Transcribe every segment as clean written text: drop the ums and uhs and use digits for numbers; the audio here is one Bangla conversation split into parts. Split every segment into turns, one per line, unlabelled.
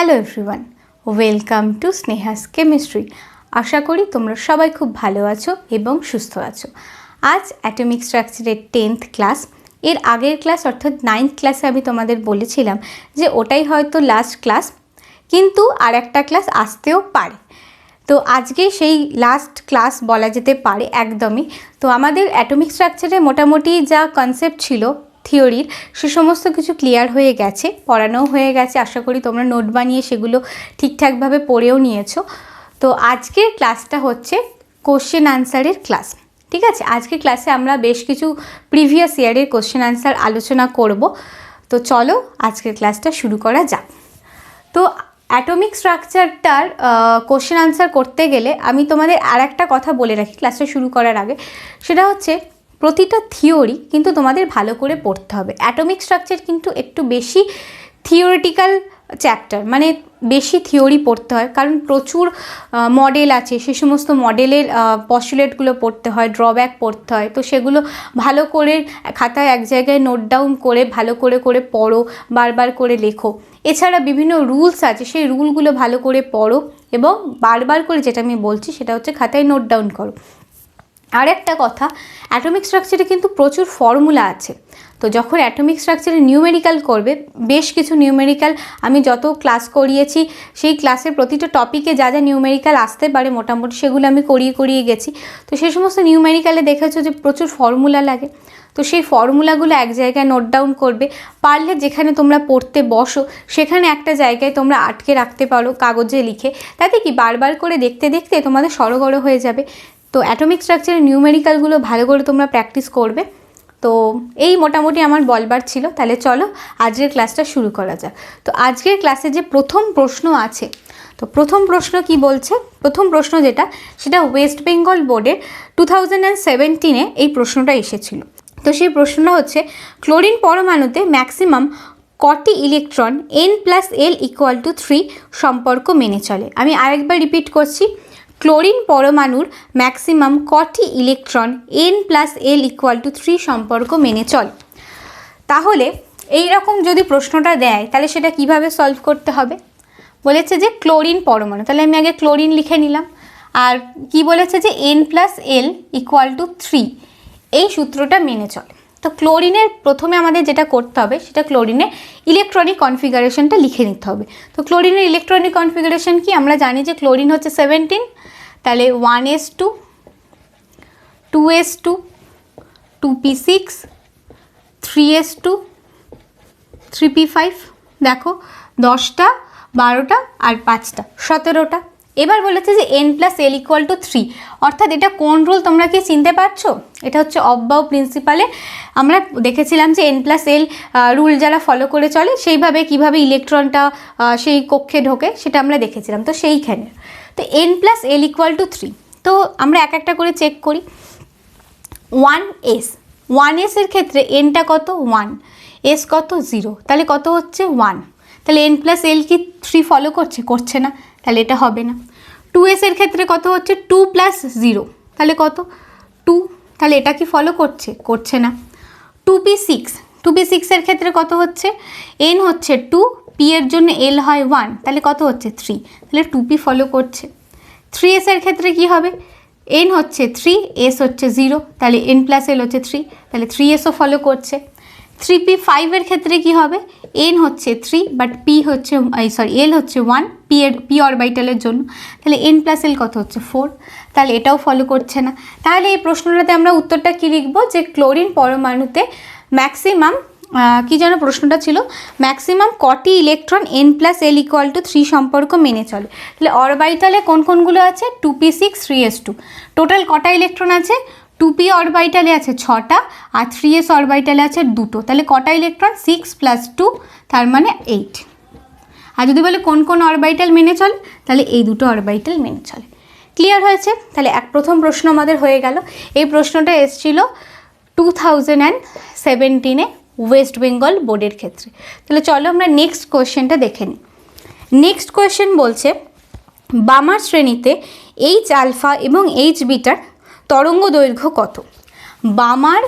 Hello everyone, welcome to Sneha's chemistry. আশা করি তোমরা সবাই খুব ভালো আছো এবং সুস্থ আছো। আজ অ্যাটমিক স্ট্রাকচারের 10th ক্লাস। এর আগের ক্লাস অর্থাৎ 9th ক্লাসে আমি তোমাদের বলেছিলাম যে ওটাই হয়তো লাস্ট ক্লাস, কিন্তু আর একটা ক্লাস আসতেও পারে। তো আজকে সেই লাস্ট ক্লাস বলা যেতে পারে একদমই। তো আমাদের অ্যাটমিক স্ট্রাকচারে মোটামুটি যা কনসেপ্ট ছিল থিওরির, সে সমস্ত কিছু ক্লিয়ার হয়ে গেছে, পড়ানোও হয়ে গেছে। আশা করি তোমরা নোট বানিয়ে সেগুলো ঠিকঠাকভাবে পড়েও নিয়েছো। তো আজকের ক্লাসটা হচ্ছে কোশ্চেন আনসারের ক্লাস, ঠিক আছে? আজকের ক্লাসে আমরা বেশ কিছু প্রিভিয়াস ইয়ারের কোশ্চেন আনসার আলোচনা করব। তো চলো আজকের ক্লাসটা শুরু করা যাক। তো অ্যাটমিক স্ট্রাকচারটার কোশ্চেন আনসার করতে গেলে আমি তোমাদের আর একটা কথা বলে রাখি ক্লাসটা শুরু করার আগে, সেটা হচ্ছে প্রতিটা থিওরি কিন্তু তোমাদের ভালো করে পড়তে হবে। অ্যাটমিক স্ট্রাকচার কিন্তু একটু বেশি থিওরিটিক্যাল চ্যাপ্টার, মানে বেশি থিওরি পড়তে হয়, কারণ প্রচুর মডেল আছে, সে সমস্ত মডেলের পস্টুলেটগুলো পড়তে হয়, ড্রব্যাক পড়তে হয়। তো সেগুলো ভালো করে খাতায় এক জায়গায় নোট ডাউন করে ভালো করে করে পড়ো, বারবার করে লেখো। এছাড়া বিভিন্ন রুলস আছে, সেই রুলগুলো ভালো করে পড়ো এবং বারবার করে যেটা আমি বলছি সেটা হচ্ছে খাতায় নোট ডাউন করো। আর একটা কথা, অ্যাটমিক স্ট্রাকচারে কিন্তু প্রচুর ফর্মুলা আছে। তো যখন অ্যাটমিক স্ট্রাকচারে নিউমেরিক্যাল করবে, বেশ কিছু নিউমেরিক্যাল আমি যত ক্লাস করিয়েছি সেই ক্লাসের প্রতিটা টপিকে যা যা নিউমেরিক্যাল আসতে পারে মোটামুটি সেগুলো আমি করিয়ে গেছি। তো সেই সমস্ত নিউমেরিক্যালে দেখেছো যে প্রচুর ফর্মুলা লাগে। তো সেই ফর্মুলাগুলো এক জায়গায় নোট ডাউন করবে, পারলে যেখানে তোমরা পড়তে বসো সেখানে একটা জায়গায় তোমরা আটকে রাখতে পারো কাগজে লিখে, তাতে কি বারবার করে দেখতে দেখতে তোমাদের সড়গড় হয়ে যাবে। তো অ্যাটমিক স্ট্রাকচারের নিউমেরিক্যালগুলো ভালো করে তোমরা প্র্যাকটিস করবে। তো এই মোটামুটি আমার বলবার ছিল। তাহলে চলো আজকের ক্লাসটা শুরু করা যাক। তো আজকের ক্লাসে যে প্রথম প্রশ্ন আছে, তো প্রথম প্রশ্ন কি বলছে? প্রথম প্রশ্ন যেটা, সেটা ওয়েস্ট বেঙ্গল বোর্ডের 2017-এ এই প্রশ্নটা এসেছিল। তো সেই প্রশ্নটা হচ্ছে, ক্লোরিন পরমাণুতে ম্যাক্সিমাম কটি ইলেকট্রন n+l = 3 সম্পর্ক মেনে চলে? আমি আরেকবার রিপিট করছি, ক্লোরিন পরমাণুর ম্যাক্সিমাম কটি ইলেকট্রন n+l = 3 সম্পর্ক মেনে চলে? তাহলে এই রকম যদি প্রশ্নটা দেয় তাহলে সেটা কিভাবে সলভ করতে হবে? বলেছে যে ক্লোরিন পরমাণু, তাহলে আমি আগে ক্লোরিন লিখে নিলাম। আর কি বলেছে যে n+l = 3, এই সূত্রটা মেনে চলে। তো ক্লোরিনের প্রথমে আমাদের যেটা করতে হবে সেটা ক্লোরিনের ইলেকট্রনিক কনফিগারেশনটা লিখে নিতে হবে। তো ক্লোরিনের ইলেকট্রনিক কনফিগারেশন কি? আমরা জানি যে ক্লোরিন হচ্ছে 17, তাহলে 1s2, 2s2, 2p6, 3s2, 3p5। দেখো 10টা, 12টা আর 5টা, 17টা। এবার বলেছে যে n+l = 3, অর্থাৎ এটা কোন রুল তোমরা কি চিনতে পারছো? এটা হচ্ছে অফবাউ প্রিন্সিপালে আমরা দেখেছিলাম যে n+l রুল যারা ফলো করে চলে সেইভাবে কিভাবে ইলেকট্রনটা সেই কক্ষে ঢোকে সেটা আমরা দেখেছিলাম। তো সেইখানে তো n+l = 3। তো আমরা এক একটা করে চেক করি। 1s এর ক্ষেত্রে nটা কত? 1, s কত? 0, তাহলে কত হচ্ছে? 1। তাহলে n+l কি 3 ফলো করছে না, তাহলে এটা হবে না। 2s এর ক্ষেত্রে কত হচ্ছে? 2 + 0, তাহলে কত? 2, তাহলে এটা কি ফলো করছে না। 2p6 এর ক্ষেত্রে কত হচ্ছে? n হচ্ছে 2, p এর জন্য l হয় 1, তাহলে কত হচ্ছে? 3, তাহলে 2p ফলো করছে। 3s এর ক্ষেত্রে কি হবে? n হচ্ছে 3, s হচ্ছে 0, তাহলে n+l হচ্ছে 3, তাহলে 3sও ফলো করছে। 3p5 এর ক্ষেত্রে কি হবে? n হচ্ছে 3, বাট l হচ্ছে 1, p অরবিটালের জন্য, তাহলে n+l কত হচ্ছে? 4, তাহলে এটাও ফলো করছে না। তাহলে এই প্রশ্নটাতে আমরা উত্তরটা কি লিখবো? যে ক্লোরিন পরমাণুতে ম্যাক্সিমাম কি যেন প্রশ্নটা ছিল, ম্যাক্সিমাম কটি ইলেকট্রন n+l = 3 সম্পর্ক মেনে চলে। তাহলে অরবিটালে কোন কোনগুলো আছে? 2p6, 3s2। টোটাল কটা ইলেকট্রন আছে? 2p অরবিটালে আছে 6টা, আর 3s অরবিটালে আছে 2টো। তাহলে কটা ইলেকট্রন? 6 + 2, তার মানে 8। আর যদি বলে কোন কোন অরবিটাল মেনে চলে, তাহলে এই দুটো অরবিটাল মেনে চলে। ক্লিয়ার হয়েছে? তাহলে প্রথম প্রশ্ন আমাদের হয়ে গেল। এই প্রশ্নটা এসেছিল 2017-এ ওয়েস্ট বেঙ্গল বোর্ডের ক্ষেত্রে। তাহলে চলো আমরা নেক্সট কোয়েশ্চেনটা দেখে নিই। নেক্সট কোয়েশ্চেন বলছে, বামার শ্রেণীতে H-α এবং H-β তরঙ্গ দৈর্ঘ্য কত? বামার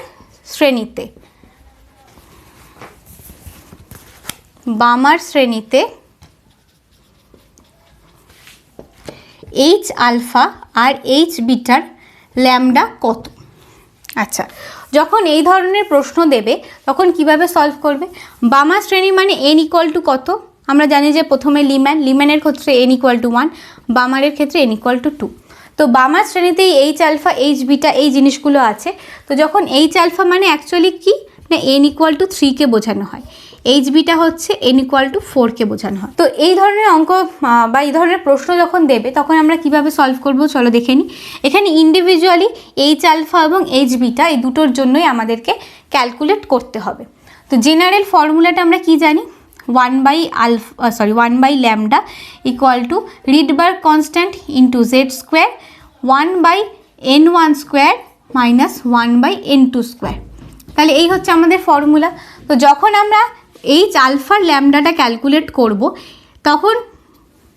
শ্রেণীতে এইচ আলফা আর এইচ বিটার ল্যামডা কত। আচ্ছা, যখন এই ধরনের প্রশ্ন দেবে তখন কিভাবে সলভ করবে? বামা শ্রেণী মানে n ইকুয়াল টু কত, আমরা জানি যে প্রথমে লিম্যানের ক্ষেত্রে n ইকুয়াল টু 1, বামারের ক্ষেত্রে n ইকুয়াল টু 2। তো বামার শ্রেণীতেই এইচ আলফা এইচ বিটা এই জিনিসগুলো আছে। তো যখন এইচ আলফা মানে অ্যাকচুয়ালি কি না n ইকুয়াল টু 3কে বোঝানো হয়, এইচ বিটা হচ্ছে n ইকুয়াল টু 4কে বোঝানো হয়। তো এই ধরনের অঙ্ক বা এই ধরনের প্রশ্ন যখন দেবে তখন আমরা কিভাবে সলভ করব চলো দেখে নিই। এখানে ইন্ডিভিজুয়ালি এইচ আলফা এবং এইচ বিটা এই দুটোর জন্যই আমাদেরকে ক্যালকুলেট করতে হবে। তো জেনারেল ফর্মুলাটা আমরা কি জানি, 1 by lambda equal to Rydberg constant into Z square 1/n1 square minus 1/n2 square. তাহলে এই হচ্ছে আমাদের ফর্মুলা। তো যখন আমরা এইচ আলফার ল্যামডাটা ক্যালকুলেট করব তখন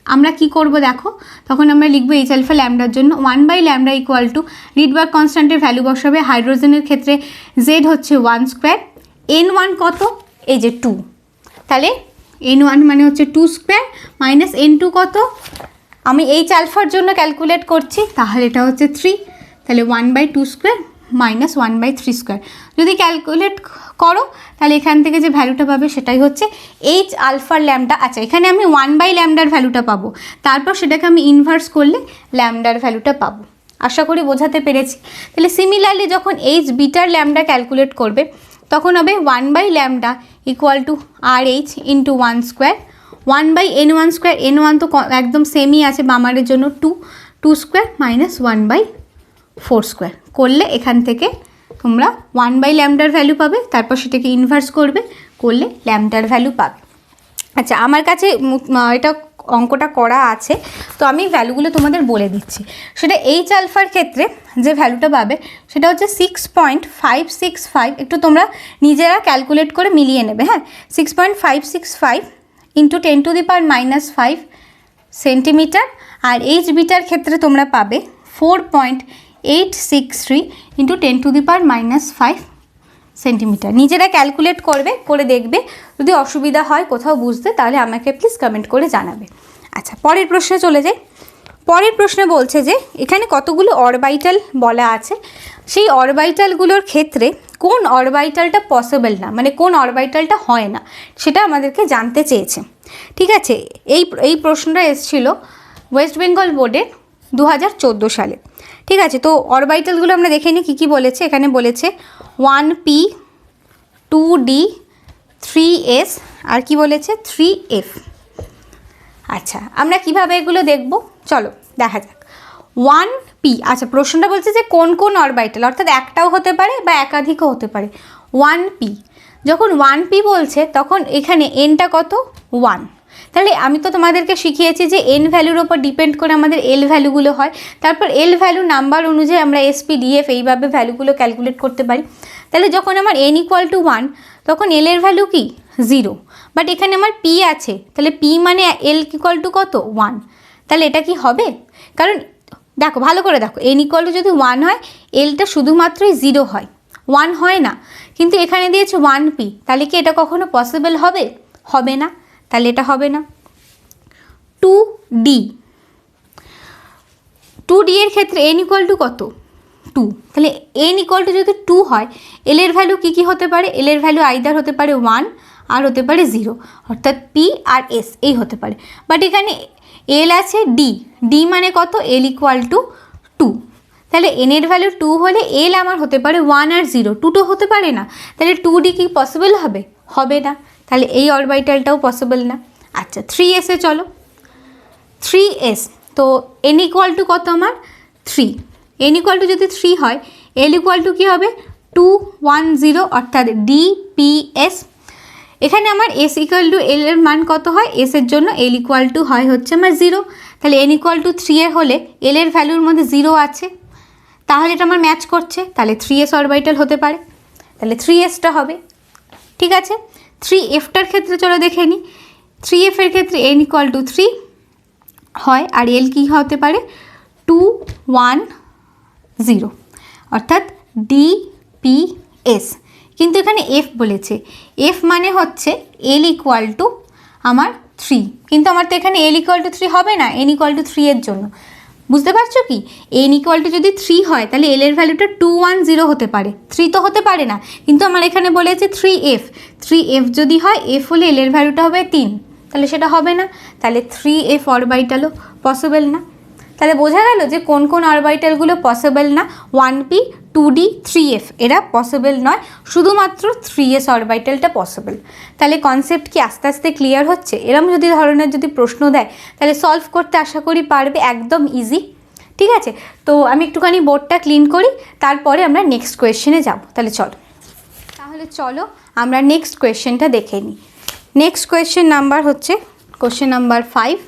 আমরা কি করব দেখো, তখন আমরা লিখবো এইচ আলফা ল্যামডার জন্য 1/λ ইকুয়াল টু রিডবার্গ কনস্ট্যান্টের ভ্যালু বসাবে, হাইড্রোজেনের ক্ষেত্রে জেড হচ্ছে 1 স্কোয়ার, n1 কত এই যে 2, তাহলে n1 মানে হচ্ছে 2 স্কোয়ার মাইনাস n2 কত, আমি এইচ আলফার জন্য ক্যালকুলেট করছি তাহলে এটা হচ্ছে 3, তাহলে 1/2 স্কোয়ার মাইনাস 1/3 স্কোয়ার। যদি ক্যালকুলেট করো তাহলে এখান থেকে যে ভ্যালুটা পাবে সেটাই হচ্ছে এইচ আলফার ল্যামডা। আচ্ছা, এখানে আমি 1/λ ভ্যালুটা পাবো, তারপর সেটাকে আমি ইনভার্স করলে ল্যামডার ভ্যালুটা পাবো। আশা করি বোঝাতে পেরেছি। তাহলে সিমিলারলি যখন এইচ বিটার ল্যামডা ক্যালকুলেট করবে তখন হবে 1/λ equal to R H into 1 square 1/n1 square, n1 তো একদম সেমই আছে বামারের জন্য 2 স্কোয়ার মাইনাস 1/4 স্কোয়ার করলে এখান থেকে তোমরা 1/λ ভ্যালু পাবে, তারপর সেটাকে ইনভার্স করবে করলে ল্যামডার ভ্যালু পাবে। আচ্ছা, আমার কাছে এটা অঙ্কটা করা আছে, তো আমি ভ্যালুগুলো তোমাদের বলে দিচ্ছি। সেটা এইচ আলফার ক্ষেত্রে যে ভ্যালুটা পাবে সেটা হচ্ছে 6.565, একটু তোমরা নিজেরা ক্যালকুলেট করে মিলিয়ে নেবে। হ্যাঁ, 6.565 ইন্টু 10⁻⁻5 সেন্টিমিটার। আর এইচ বিটার ক্ষেত্রে তোমরা পাবে 4.863 ইন্টু 10⁻⁻5 সেন্টিমিটার। নিজেরা ক্যালকুলেট করবে, করে দেখবে, যদি অসুবিধা হয় কোথাও বুঝতে তাহলে আমাকে প্লিজ কমেন্ট করে জানাবে। আচ্ছা, পরের প্রশ্নে চলে যাই। পরের প্রশ্নে বলছে যে এখানে কতগুলো অরবাইটাল বলা আছে, সেই অরবাইটালগুলোর ক্ষেত্রে কোন অরবাইটালটা পসিবল না, মানে কোন অরবাইটালটা হয় না, সেটা আমাদেরকে জানতে চেয়েছে। ঠিক আছে, এই প্রশ্নটা এসেছিল ওয়েস্ট বেঙ্গল বোর্ডের 2014 সালে। ঠিক আছে, তো অরবাইটালগুলো আমরা দেখে নিই কী কী বলেছে। এখানে বলেছে 1p 2d 3s আর কি বলেছে 3f। আচ্ছা, আমরা কিভাবে এগুলো দেখব চলো দেখা যাক। 1p, আচ্ছা প্রশ্নটা বলছে যে কোন কোন অরবাইটাল, অর্থাৎ একটাও হতে পারে বা একাধিকও হতে পারে। 1p, যখন 1p বলছে তখন এখানে nটা কত 1, তাহলে আমি তো তোমাদেরকে শিখিয়েছি যে এন ভ্যালুর ওপর ডিপেন্ড করে আমাদের এল ভ্যালুগুলো হয়, তারপর এল ভ্যালু নাম্বার অনুযায়ী আমরা এসপি ডিএফ এইভাবে ভ্যালুগুলো ক্যালকুলেট করতে পারি। তাহলে যখন আমার n ইকুয়াল টু 1 তখন এল এর ভ্যালু কি 0, বাট এখানে আমার পি আছে, তাহলে পি মানে এল ইকুয়াল টু কত 1, তাহলে এটা কি হবে? কারণ দেখো ভালো করে দেখো, n ইকুয়াল টু যদি 1 হয় এলটা শুধুমাত্রই 0 হয়, 1 হয় না, কিন্তু এখানে দিয়েছে 1p, তাহলে কি এটা কখনো পসিবল হবে? হবে না, তাহলে এটা হবে না। 2d এর ক্ষেত্রে n ইকুয়াল টু কত 2, তাহলে n ইকুয়াল টু যদি 2 হয় এল এর ভ্যালু কী কী হতে পারে? এল এর ভ্যালু আইদার হতে পারে 1 আর হতে পারে 0, অর্থাৎ p আর s এই হতে পারে। বাট এখানে এল আছে d মানে কত এল ইকুয়াল টু 2, তাহলে n এর ভ্যালু 2 হলে এল আমার হতে পারে 1 আর 0, 2 তো হতে পারে না, তাহলে 2d কি পসিবল হবে? হবে না, তাহলে এই অরবাইটালটাও পসিবল না। আচ্ছা, 3s এ চলো। 3s, তো n ইকুয়াল টু কত আমার 3, n ইকুয়াল টু যদি 3 হয় l ইকুয়াল টু কী হবে 210, অর্থাৎ dps। এখানে আমার s ইকুয়াল টু l এর মান কত হয়? s এর জন্য l ইকুয়াল টু হয় হচ্ছে আমার 0, তাহলে n ইকুয়াল টু 3 এর হলে l এর ভ্যালুর মধ্যে 0 আছে, তাহলে এটা আমার ম্যাচ করছে, তাহলে 3s অরবাইটাল হতে পারে, তাহলে 3sটা হবে। ঠিক আছে, 3fটার ক্ষেত্রে চলো দেখে নিই। 3f এর ক্ষেত্রে n ইকুয়াল টু 3 হয় আর l কী হতে পারে 210, অর্থাৎ dps। কিন্তু এখানে f বলেছে, f মানে হচ্ছে l ইকুয়াল টু আমার 3, কিন্তু আমার তো এখানে l ইকুয়াল টু 3 হবে না n ইকুয়াল টু 3 এর জন্য, বুঝতে পারছো কি? n ইকুয়াল টু যদি 3 হয় তাহলে l এর ভ্যালুটা 210 হতে পারে, 3 তো হতে পারে না, কিন্তু আমার এখানে বলেছে 3f, 3f যদি হয় f হলে l এর ভ্যালুটা হবে 3, তাহলে সেটা হবে না, তাহলে 3f অরবাইটালও পসিবল না। তাহলে বোঝা গেল যে কোন কোন অরবাইটালগুলো পসিবল না, 1p 2d 3f এরা পসিবল নয়, শুধুমাত্র 3s অরবাইটালটা পসিবল। তাহলে কনসেপ্ট কি আস্তে আস্তে ক্লিয়ার হচ্ছে? এরকম যদি ধরনের যদি প্রশ্ন দেয় তাহলে সলভ করতে আশা করি পারবে, একদম ইজি। ঠিক আছে, তো আমি একটুখানি বোর্ডটা ক্লিন করি, তারপরে আমরা নেক্সট কোয়েশ্চেনে যাব। তাহলে চলো আমরা নেক্সট কোয়েশ্চেনটা দেখে নিই। নেক্সট কোয়েশ্চেন নাম্বার হচ্ছে কোয়েশ্চেন নাম্বার 5।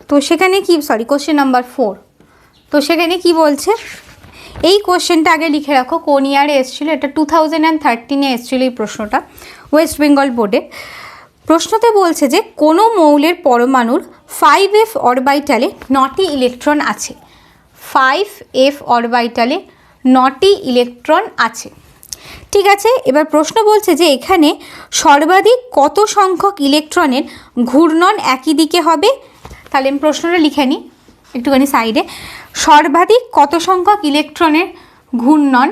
তো সেখানে কি, সরি কোয়েশ্চেন নাম্বার 4। তো সেখানে কি বলছে, এই কোয়েশ্চেনটা আগে লিখে রাখো কোন ইয়ারে এসেছিলো, এটা 2013-এ এসেছিলো এই প্রশ্নটা, ওয়েস্ট বেঙ্গল বোর্ডে। প্রশ্নতে বলছে যে কোনো মৌলের পরমাণুর 5f অরবাইটালে 9টি ইলেকট্রন আছে, 5f অরবাইটালে 9টি ইলেকট্রন আছে। ঠিক আছে, এবার প্রশ্ন বলছে যে এখানে সর্বাধিক কত সংখ্যক ইলেকট্রনের ঘূর্ণন একই দিকে হবে। তাহলে আমি প্রশ্নটা লিখে নিই একটুখানি সাইডে। সর্বাধিক কত সংখ্যক ইলেকট্রনের ঘূর্ণন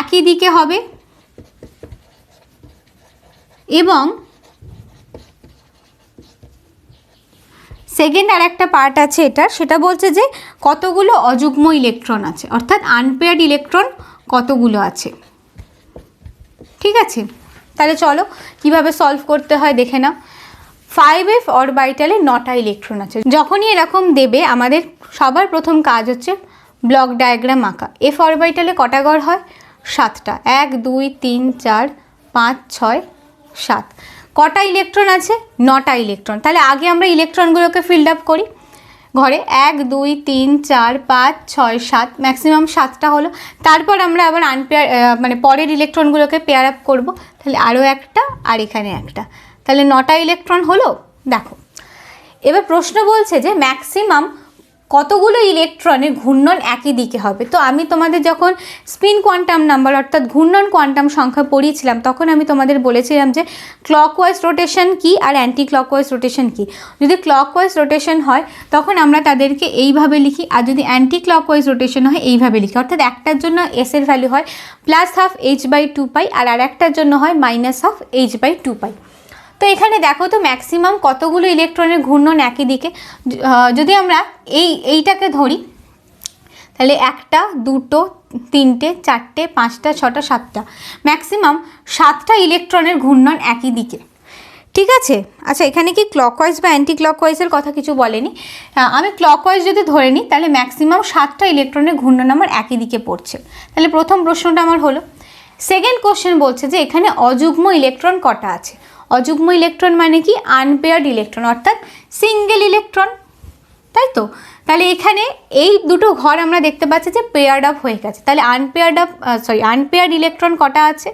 একই দিকে হবে এবং সেকেন্ড আর একটা পার্ট আছে এটা, সেটা বলছে যে কতগুলো অযুগ্ম ইলেকট্রন আছে, অর্থাৎ আনপেয়ার্ড ইলেকট্রন কতগুলো আছে। ঠিক আছে, তাহলে চলো কিভাবে সলভ করতে হয় দেখে নাও। 5f অরবাইটালে 9টা ইলেকট্রন আছে। যখনই এরকম দেবে আমাদের সবার প্রথম কাজ হচ্ছে ব্লক ডায়াগ্রাম আঁকা। f অরবাইটালে কটা ঘর হয়? 7টা, 1 2 3 4 5 6 7। কটা ইলেকট্রন আছে? 9টা ইলেকট্রন। তাহলে আগে আমরা ইলেকট্রনগুলোকে ফিল্ড আপ করি ঘরে, 1 2 3 4 5 6 7, ম্যাক্সিমাম 7টা হলো। তারপর আমরা আবার আনপেয়ার মানে পরের ইলেকট্রনগুলোকে পেয়ার আপ করবো, তাহলে আরও একটা আর এখানে একটা, তাহলে 9টা ইলেকট্রন হলো। দেখো এবার প্রশ্ন বলছে যে ম্যাক্সিমাম কতগুলো ইলেকট্রনের ঘূর্ণন একই দিকে হবে। তো আমি তোমাদের যখন স্পিন কোয়ান্টাম নাম্বার অর্থাৎ ঘূর্ণন কোয়ান্টাম সংখ্যা পড়িয়েছিলাম তখন আমি তোমাদের বলেছিলাম যে ক্লকওয়াইজ রোটেশন কি আর অ্যান্টি ক্লকওয়াইজ রোটেশন কি। যদি ক্লকওয়াইজ রোটেশন হয় তখন আমরা তাদেরকে এইভাবে লিখি, আর যদি অ্যান্টি ক্লকওয়াইজ রোটেশন হয় এইভাবে লিখি, অর্থাৎ একটার জন্য এস এর ভ্যালু হয় +12 h/2π আর একটার জন্য হয় -12 h/2π। তো এখানে দেখো তো ম্যাক্সিমাম কতগুলো ইলেকট্রনের ঘূর্ণন একই দিকে। যদি আমরা এইটাকে ধরি তাহলে 1টা 2টো 3টে 4টে 5টা 6টা 7টা, ম্যাক্সিমাম 7টা ইলেকট্রনের ঘূর্ণন একই দিকে। ঠিক আছে, আচ্ছা এখানে কি ক্লকওয়াইজ বা অ্যান্টি ক্লকওয়াইজের কথা কিছু বলেনি, আমি ক্লকওয়াইজ যদি ধরে নিই তাহলে ম্যাক্সিমাম 7টা ইলেকট্রনের ঘূর্ণন আমার একই দিকে পড়ছে। তাহলে প্রথম প্রশ্নটা আমার হলো। সেকেন্ড কোশ্চেন বলছে যে এখানে অযুগ্ম ইলেকট্রন কটা আছে। অযুগ্ম ইলেকট্রন মানে কি? আনপেয়ার্ড ইলেকট্রন অর্থাৎ সিঙ্গেল ইলেকট্রন, তাই তো। তাহলে এখানে এই দুটো ঘর আমরা দেখতে পাচ্ছি যে পেয়ার্ড আপ হয়ে গেছে, তাহলে আনপেয়ার্ড ইলেকট্রন কটা আছে?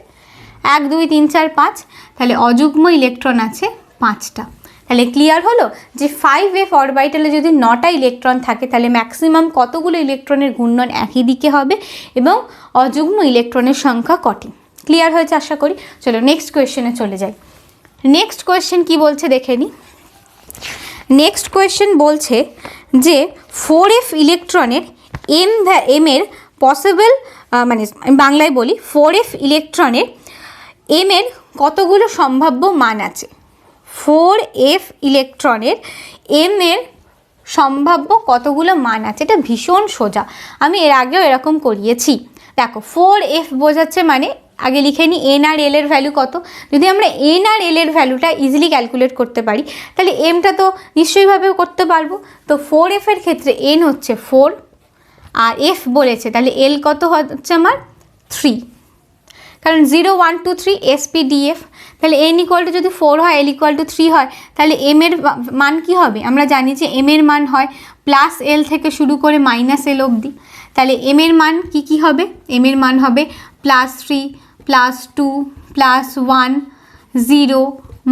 1 2 3 4 5, তাহলে অযুগ্ম ইলেকট্রন আছে 5টা। তাহলে ক্লিয়ার হলো যে 5f অরবাইটালে যদি 9টা ইলেকট্রন থাকে তাহলে ম্যাক্সিমাম কতগুলো ইলেকট্রনের ঘূর্ণন একই দিকে হবে এবং অযুগ্ম ইলেকট্রনের সংখ্যা কটি। ক্লিয়ার হয়েছে আশা করি। চলো নেক্সট কোয়েশ্চেনে চলে যাই। নেক্সট কোয়েশ্চেন কি বলছে দেখে নিই। নেক্সট কোয়েশ্চেন বলছে যে 4f ইলেকট্রনের এম এর পসিবল, মানে আমি বাংলায় বলি, 4f ইলেকট্রনের এম এর কতগুলো সম্ভাব্য মান আছে। 4f ইলেকট্রনের এম এর সম্ভাব্য কতগুলো মান আছে, এটা ভীষণ সোজা, আমি এর আগেও এরকম করিয়েছি। দেখো 4f বোঝাচ্ছে মানে আগে লিখে নিই এন আর এল এর ভ্যালু কত। যদি আমরা এন আর এল এর ভ্যালুটা ইজিলি ক্যালকুলেট করতে পারি তাহলে এমটা তো নিশ্চয়ইভাবে করতে পারবো। তো 4f এর ক্ষেত্রে এন হচ্ছে 4 আর এফ বলেছে, তাহলে এল কত হচ্ছে আমার 3, কারণ 0 1 2 3 SPDF। তাহলে n ইকুয়াল টু যদি 4 হয় l ইকুয়াল টু 3 হয় তাহলে m এর মান কি হবে? আমরা জানি যে m এর মান হয় +l থেকে শুরু করে -l অবধি। তাহলে m এর মান কি হবে? m এর মান হবে +3 +2 +1 0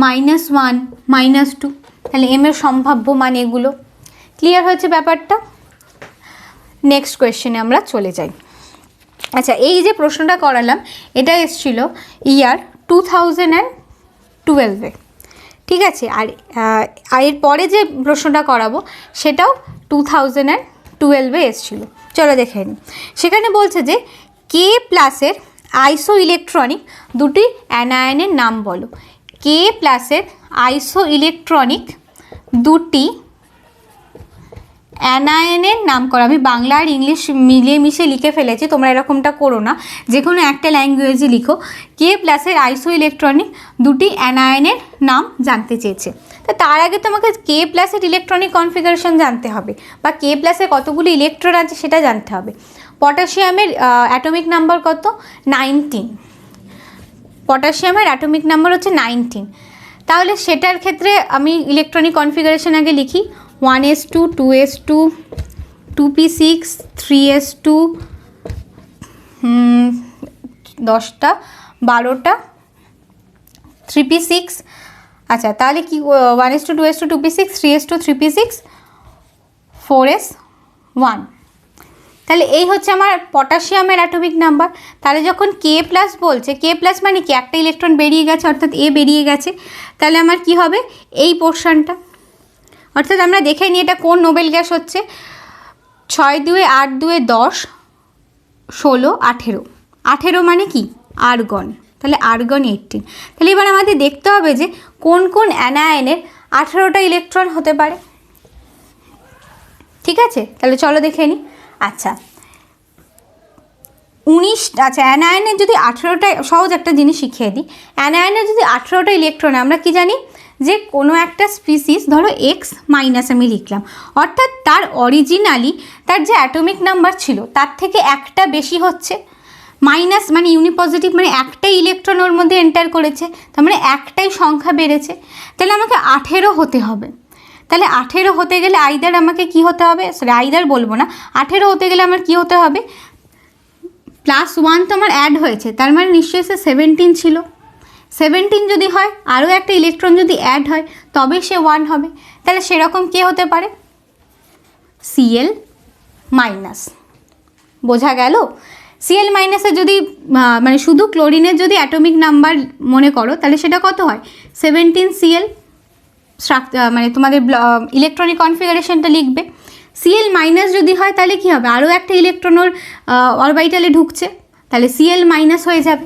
-1 -2। তাহলে m এর সম্ভাব্য মান এগুলো। ক্লিয়ার হয়েছে ব্যাপারটা? নেক্সট কোয়েশ্চেনে আমরা চলে যাই। আচ্ছা এই যে প্রশ্নটা করালাম এটা এসেছিল ইয়ার 2012-এ। ঠিক আছে। আর এর পরে যে প্রশ্নটা করাবো সেটাও 2012-এ এসেছিলো। চলো দেখে নিই। সেখানে বলছে যে কে প্লাসের আইসো ইলেকট্রনিক দুটি অ্যানায়নের নাম বলো। কে প্লাসের আইসো ইলেকট্রনিক দুটি অ্যানায়নের নাম করো। আমি বাংলা আর ইংলিশ মিলিয়ে মিশিয়ে লিখে ফেলেছি, তোমরা এরকমটা করো না, যে কোনো একটা ল্যাঙ্গুয়েজে লিখো। কে প্লাসের আইসো ইলেকট্রনিক দুটি অ্যানায়নের নাম জানতে চেয়েছে। তো তার আগে তোমাকে কে প্লাসের ইলেকট্রনিক কনফিগারেশন জানতে হবে, বা কে প্লাসে কতগুলি ইলেকট্রন আছে সেটা জানতে হবে। পটাশিয়ামের অ্যাটমিক নাম্বার কত? 19। পটাশিয়ামের অ্যাটমিক নাম্বার হচ্ছে 19। তাহলে সেটার ক্ষেত্রে আমি ইলেকট্রনিক কনফিগারেশন আগে লিখি। 1s2, 2s2, 2p6, 3s2, 10টা 12টা 3p6। আচ্ছা, তাহলে কি 1s2, 2s2, 2p6, 3s2, 3p6, 4s1। তাহলে এই হচ্ছে আমার পটাশিয়ামের অ্যাটমিক নাম্বার। তাহলে যখন কে প্লাস বলছে, কে প্লাস মানে কি একটা ইলেকট্রন বেরিয়ে গেছে, অর্থাৎ এ বেরিয়ে গেছে, তাহলে আমার কি হবে এই পোর্শনটা। অর্থাৎ আমরা দেখে নিই এটা কোন নোবেল গ্যাস হচ্ছে। 6 দুয়ে 8 দুয়ে 10, 16, 18। 18 মানে কি? আর্গন। তাহলে আর্গন 18। তাহলে এবার আমাদের দেখতে হবে যে কোন কোন অ্যানায়নের 18টা ইলেকট্রন হতে পারে। ঠিক আছে, তাহলে চলো দেখে নিই। আচ্ছা, 19, আচ্ছা অ্যানায়নের যদি 18টা, সহজ একটা জিনিস শিখিয়ে দিই। অ্যানায়নের যদি 18টা ইলেকট্রন, আমরা কি জানি যে কোনো একটা স্পিসিস, ধরো এক্স মাইনাস আমি লিখলাম, অর্থাৎ তার অরিজিনালি তার যে অ্যাটমিক নাম্বার ছিল তার থেকে একটা বেশি হচ্ছে। মাইনাস মানে ইউনিপজিটিভ, মানে একটাই ইলেকট্রন ওর মধ্যে এন্টার করেছে, তার মানে একটাই সংখ্যা বেড়েছে। তাহলে আমাকে 18 হতে হবে। তাহলে 18 হতে গেলে আইদার আমাকে কি হতে হবে, সরি আইদার বলবো না, 18 হতে গেলে আমার কি হতে হবে, +1 তো আমার অ্যাড হয়েছে, তার মানে নিশ্চয়ই সে 17 ছিল। 17 যদি হয়, আরও একটা ইলেকট্রন যদি অ্যাড হয়, তবে সে 1 হবে। তাহলে সেরকম কে হতে পারে? Cl minus. বোঝা গেল? Cl মাইনাসে যদি মানে শুধু ক্লোরিনের যদি অ্যাটমিক নাম্বার মনে করো, তাহলে সেটা কত হয়? 17Cl। মানে তোমাদের ইলেকট্রনিক কনফিগারেশনটা লিখবে। Cl মাইনাস যদি হয় তাহলে কি হবে, আরও একটা ইলেকট্রন ওর অরবিটালে ঢুকছে, তাহলে Cl মাইনাস হয়ে যাবে।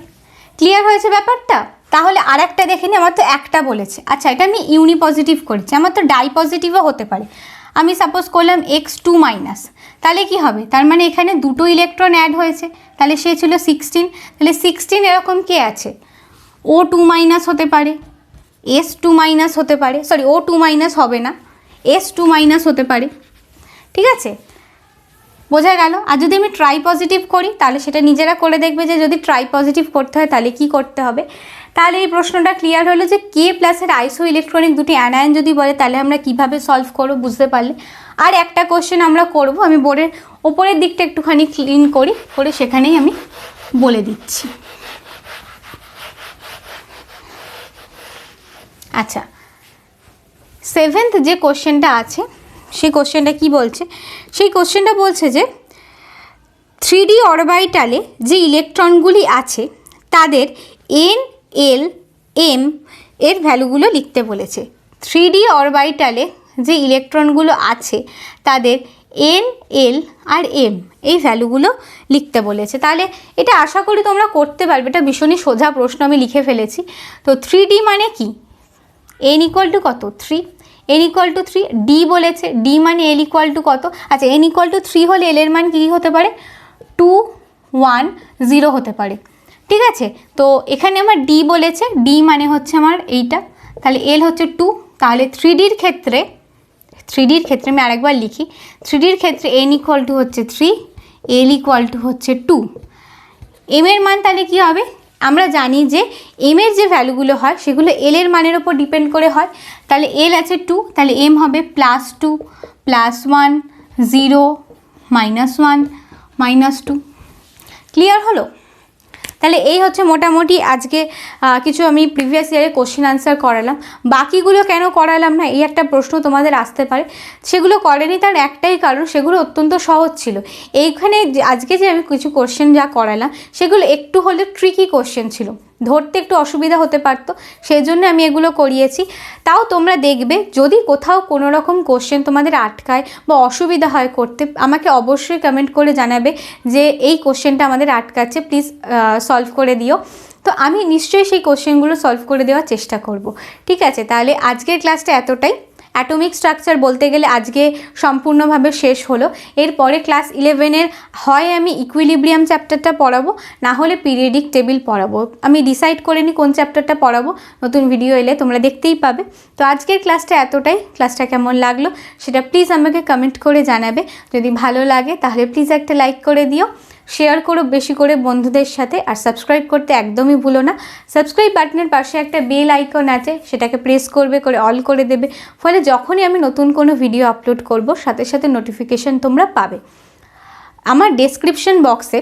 ক্লিয়ার হয়েছে ব্যাপারটা? তাহলে আর একটা দেখে নিই। আমার তো একটা বলেছে, আচ্ছা এটা আমি ইউনিপজিটিভ করেছি, আমার তো ডাই পজিটিভও হতে পারে। আমি সাপোজ করলাম x2 মাইনাস, তাহলে কি হবে, তার মানে এখানে দুটো ইলেকট্রন অ্যাড হয়েছে, তাহলে সে ছিল 16। তাহলে 16 এরকম কে আছে, O2 মাইনাস হতে পারে, S2 মাইনাস হতে পারে, সরি O2 মাইনাস হবে না, S2 মাইনাস হতে পারে। ঠিক আছে, বোঝা গেল? আর যদি আমি ট্রাই পজিটিভ করি, তাহলে সেটা নিজেরা করে দেখবে যে যদি ট্রাই পজিটিভ করতে হয় তাহলে কি করতে হবে। তাহলে এই প্রশ্নটা ক্লিয়ার হলো যে কে প্লাসের আইসো ইলেকট্রনিক দুটি অ্যানায়ন যদি বলে তাহলে আমরা কিভাবে সলভ করব, বুঝতে পারলে। আর একটা কোশ্চেন আমরা করব, আমি বোর্ডের ওপরের দিকটা একটুখানি ক্লিন করে সেখানেই আমি বলে দিচ্ছি। আচ্ছা, 7th যে কোশ্চেনটা আছে সেই কোশ্চেনটা কি বলছে, সেই কোশ্চেনটা বলছে যে 3D অরবিটালে যে ইলেকট্রনগুলি আছে তাদের N, L, M এর ভ্যালুগুলো লিখতে বলেছে। 3D অরবিটালে যে ইলেকট্রনগুলো আছে তাদের N, L আর M এই ভ্যালুগুলো লিখতে বলেছে। তাহলে এটা আশা করি তোমরা করতে পারবে, এটা ভীষণই সোজা প্রশ্ন, আমি লিখে ফেলেছি। তো 3D মানে কি, n ইকুয়াল টু কত, 3, n ইকুয়াল টু 3, d বলেছে, d মানে l ইকুয়াল টু কত, আচ্ছা n ইকুয়াল টু 3 হলে l এর মান কী হতে পারে, 2, 1, 0 হতে পারে। ঠিক আছে, তো এখানে আমার d বলেছে, d মানে হচ্ছে আমার এইটা, তাহলে l হচ্ছে 2। তাহলে 3Dর ক্ষেত্রে আমি আরেকবার লিখি, 3Dর ক্ষেত্রে n ইকুয়াল টু হচ্ছে 3, l ইকুয়াল টু হচ্ছে 2। m এর মান তাহলে কী হবে, আমরা জানি যে m এর যে ভ্যালুগুলো হয় সেগুলো l এর মানের ওপর ডিপেন্ড করে হয়। তাহলে l আছে 2, তাহলে m হবে +2, +1, 0, -1, -2। ক্লিয়ার হলো? তাহলে এই হচ্ছে মোটামুটি আজকে কিছু আমি প্রিভিয়াস ইয়ারে কোশ্চেন আনসার করালাম। বাকিগুলো কেন করালাম না, এই একটা প্রশ্ন তোমাদের আসতে পারে। সেগুলো করেনি তার একটাই কারণ, সেগুলো অত্যন্ত সহজ ছিল। এইখানে আজকে যে আমি কিছু কোশ্চেন যা করালাম সেগুলো একটু হলে ট্রিকি কোশ্চেন ছিল। ধরতে একটু অসুবিধা হতে পারতো, সেই জন্য আমি এগুলো করিয়েছি। তাও তোমরা দেখবে যদি কোথাও কোনো রকম কোশ্চেন তোমাদের আটকায় বা অসুবিধা হয় করতে, আমাকে অবশ্যই কমেন্ট করে জানাবে যে এই কোশ্চেনটা আমাদের আটকাচ্ছে, প্লিজ সলভ করে দিও। তো আমি নিশ্চয়ই সেই কোশ্চেনগুলো সলভ করে দেওয়ার চেষ্টা করব। ঠিক আছে, তাহলে আজকের ক্লাসটা এতটাই। অ্যাটমিক স্ট্রাকচার বলতে গেলে আজকে সম্পূর্ণভাবে শেষ হলো। এরপরে ক্লাস 11-এর হয় আমি ইকুইলিব্রিয়াম চ্যাপ্টারটা পড়াবো, না হলে পিরিয়ডিক টেবিল পড়াবো। আমি ডিসাইড করে নিই কোন চ্যাপ্টারটা পড়াবো, নতুন ভিডিও এলে তোমরা দেখতেই পাবে। তো আজকের ক্লাসটা এতটাই। ক্লাসটা কেমন লাগলো সেটা প্লিজ আমাকে কমেন্ট করে জানাবে। যদি ভালো লাগে তাহলে প্লিজ একটা লাইক করে দিও, শেয়ার করো বেশি করে বন্ধুদের সাথে, আর সাবস্ক্রাইব করতে একদমই ভুলো না। সাবস্ক্রাইব বাটনের পাশে একটা বেল আইকন আছে, সেটাকে প্রেস করবে, করে অল করে দেবে, ফলে যখনই আমি নতুন কোনো ভিডিও আপলোড করব সাথে সাথে নোটিফিকেশন তোমরা পাবে। আমার ডেসক্রিপশন বক্সে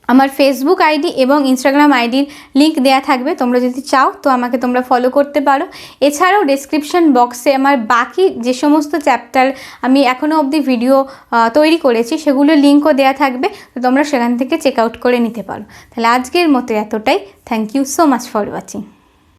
আমার ফেসবুক আইডি এবং ইনস্টাগ্রাম আইডির লিঙ্ক দেওয়া থাকবে, তোমরা যদি চাও তো আমাকে তোমরা ফলো করতে পারো। এছাড়াও ডেসক্রিপশন বক্সে আমার বাকি যে সমস্ত চ্যাপ্টার আমি এখনও অবধি ভিডিও তৈরি করেছি সেগুলোর লিঙ্কও দেওয়া থাকবে, তো তোমরা সেখান থেকে চেক আউট করে নিতে পারো। তাহলে আজকের মতো এতটাই। Thank you so much for watching.